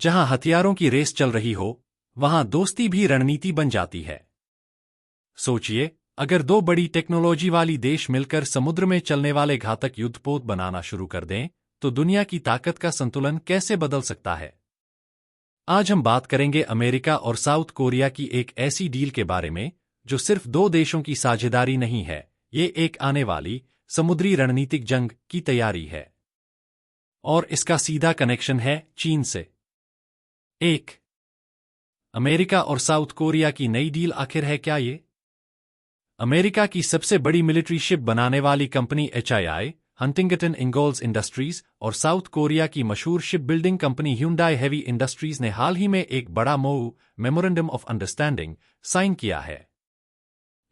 जहां हथियारों की रेस चल रही हो, वहां दोस्ती भी रणनीति बन जाती है। सोचिए, अगर दो बड़ी टेक्नोलॉजी वाली देश मिलकर समुद्र में चलने वाले घातक युद्धपोत बनाना शुरू कर दें, तो दुनिया की ताकत का संतुलन कैसे बदल सकता है। आज हम बात करेंगे अमेरिका और साउथ कोरिया की एक ऐसी डील के बारे में जो सिर्फ दो देशों की साझेदारी नहीं है, ये एक आने वाली समुद्री रणनीतिक जंग की तैयारी है। और इसका सीधा कनेक्शन है चीन से। 1. अमेरिका और साउथ कोरिया की नई डील आखिर है क्या ये? अमेरिका की सबसे बड़ी मिलिट्री शिप बनाने वाली कंपनी HII, हंटिंगटन इंगोल्स इंडस्ट्रीज और साउथ कोरिया की मशहूर ship building company Hyundai heavy industries ने हाल ही में एक बड़ा मेमोरेंडम ऑफ अंडरस्टैंडिंग साइन किया है।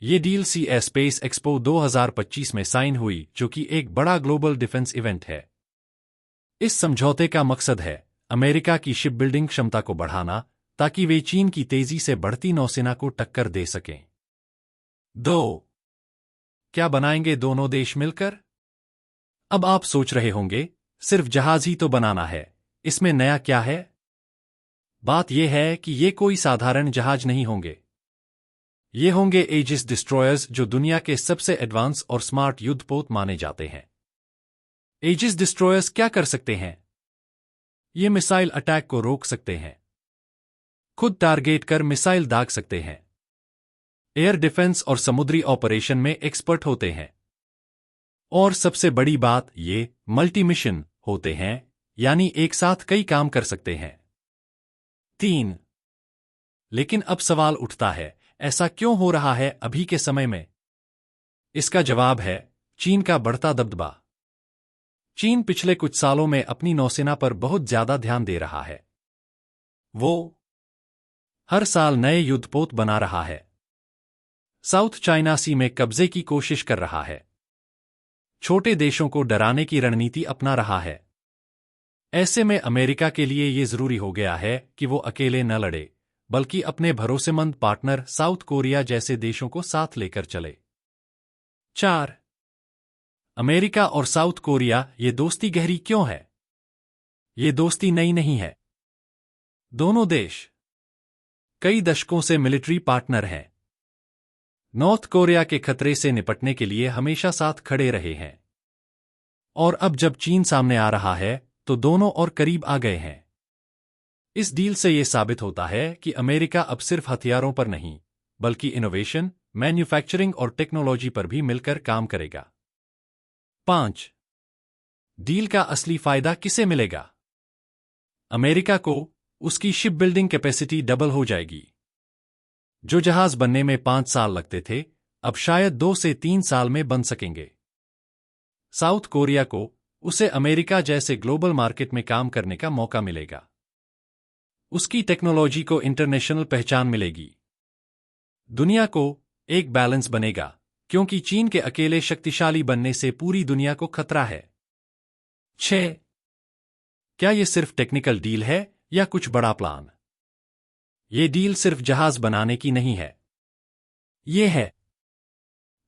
ये डील CS स्पेस एक्सपो 2025 में साइन हुई, जो कि एक बड़ा ग्लोबल डिफेंस इवेंट है। इस समझौते का मकसद है अमेरिका की शिप बिल्डिंग क्षमता को बढ़ाना, ताकि वे चीन की तेजी से बढ़ती नौसेना को टक्कर दे सकें। 2. क्या बनाएंगे दोनों देश मिलकर? अब आप सोच रहे होंगे, सिर्फ जहाज ही तो बनाना है, इसमें नया क्या है? बात यह है कि ये कोई साधारण जहाज नहीं होंगे। ये होंगे एजिस डिस्ट्रॉयर्स, जो दुनिया के सबसे एडवांस और स्मार्ट युद्धपोत माने जाते हैं। एजिस डिस्ट्रॉयर्स क्या कर सकते हैं? ये मिसाइल अटैक को रोक सकते हैं, खुद टारगेट कर मिसाइल दाग सकते हैं, एयर डिफेंस और समुद्री ऑपरेशन में एक्सपर्ट होते हैं, और सबसे बड़ी बात, ये मल्टी मिशन होते हैं, यानी एक साथ कई काम कर सकते हैं। 3. लेकिन अब सवाल उठता है, ऐसा क्यों हो रहा है अभी के समय में? इसका जवाब है चीन का बढ़ता दबदबा। चीन पिछले कुछ सालों में अपनी नौसेना पर बहुत ज्यादा ध्यान दे रहा है। वो हर साल नए युद्धपोत बना रहा है, साउथ चाइना सी में कब्जे की कोशिश कर रहा है, छोटे देशों को डराने की रणनीति अपना रहा है। ऐसे में अमेरिका के लिए ये जरूरी हो गया है कि वो अकेले न लड़े, बल्कि अपने भरोसेमंद पार्टनर साउथ कोरिया जैसे देशों को साथ लेकर चले। 4. अमेरिका और साउथ कोरिया, ये दोस्ती गहरी क्यों है? ये दोस्ती नई नहीं है। दोनों देश कई दशकों से मिलिट्री पार्टनर हैं, नॉर्थ कोरिया के खतरे से निपटने के लिए हमेशा साथ खड़े रहे हैं, और अब जब चीन सामने आ रहा है, तो दोनों और करीब आ गए हैं। इस डील से यह साबित होता है कि अमेरिका अब सिर्फ हथियारों पर नहीं, बल्कि इनोवेशन, मैन्युफैक्चरिंग और टेक्नोलॉजी पर भी मिलकर काम करेगा। 5. डील का असली फायदा किसे मिलेगा? अमेरिका को उसकी शिप बिल्डिंग कैपेसिटी डबल हो जाएगी। जो जहाज बनने में 5 साल लगते थे, अब शायद 2 से 3 साल में बन सकेंगे। साउथ कोरिया को उसे अमेरिका जैसे ग्लोबल मार्केट में काम करने का मौका मिलेगा। उसकी टेक्नोलॉजी को इंटरनेशनल पहचान मिलेगी। दुनिया को एक बैलेंस बनेगा, क्योंकि चीन के अकेले शक्तिशाली बनने से पूरी दुनिया को खतरा है। 6. क्या यह सिर्फ टेक्निकल डील है या कुछ बड़ा प्लान? यह डील सिर्फ जहाज बनाने की नहीं है। यह है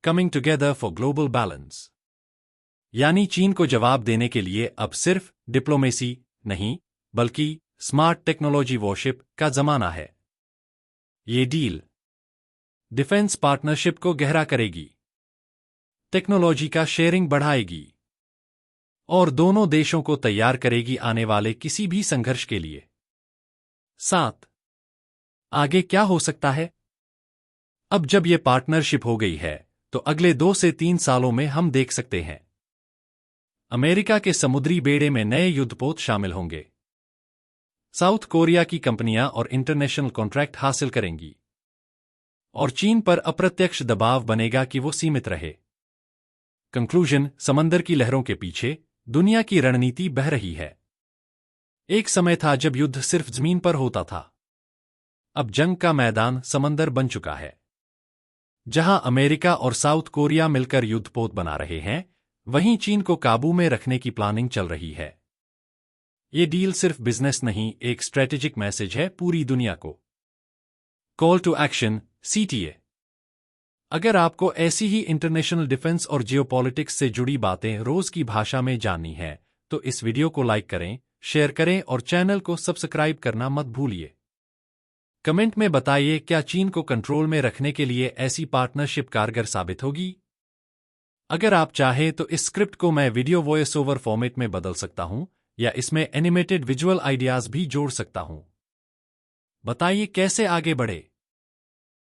coming together for global balance, यानी चीन को जवाब देने के लिए अब सिर्फ डिप्लोमेसी नहीं, बल्कि स्मार्ट टेक्नोलॉजी वॉरशिप का जमाना है। ये डील डिफेंस पार्टनरशिप को गहरा करेगी, टेक्नोलॉजी का शेयरिंग बढ़ाएगी, और दोनों देशों को तैयार करेगी आने वाले किसी भी संघर्ष के लिए। 7. आगे क्या हो सकता है? अब जब यह पार्टनरशिप हो गई है, तो अगले 2 से 3 सालों में हम देख सकते हैं अमेरिका के समुद्री बेड़े में नए युद्धपोत शामिल होंगे, साउथ कोरिया की कंपनियां और इंटरनेशनल कॉन्ट्रैक्ट हासिल करेंगी, और चीन पर अप्रत्यक्ष दबाव बनेगा कि वो सीमित रहे। कंक्लूजन, समंदर की लहरों के पीछे दुनिया की रणनीति बह रही है। एक समय था जब युद्ध सिर्फ जमीन पर होता था। अब जंग का मैदान समंदर बन चुका है। जहां अमेरिका और साउथ कोरिया मिलकर युद्धपोत बना रहे हैं, वहीं चीन को काबू में रखने की प्लानिंग चल रही है। ये डील सिर्फ बिजनेस नहीं, एक स्ट्रेटेजिक मैसेज है पूरी दुनिया को। Call to action, CTA। अगर आपको ऐसी ही इंटरनेशनल डिफेंस और जियोपॉलिटिक्स से जुड़ी बातें रोज की भाषा में जाननी है, तो इस वीडियो को लाइक करें, शेयर करें और चैनल को सब्सक्राइब करना मत भूलिए। कमेंट में बताइए क्या चीन को कंट्रोल में रखने के लिए ऐसी पार्टनरशिप कारगर साबित होगी। अगर आप चाहें तो इस स्क्रिप्ट को मैं वीडियो वॉइस ओवर फॉर्मेट में बदल सकता हूं या इसमें एनिमेटेड विजुअल आइडियाज भी जोड़ सकता हूं। बताइए कैसे आगे बढ़े।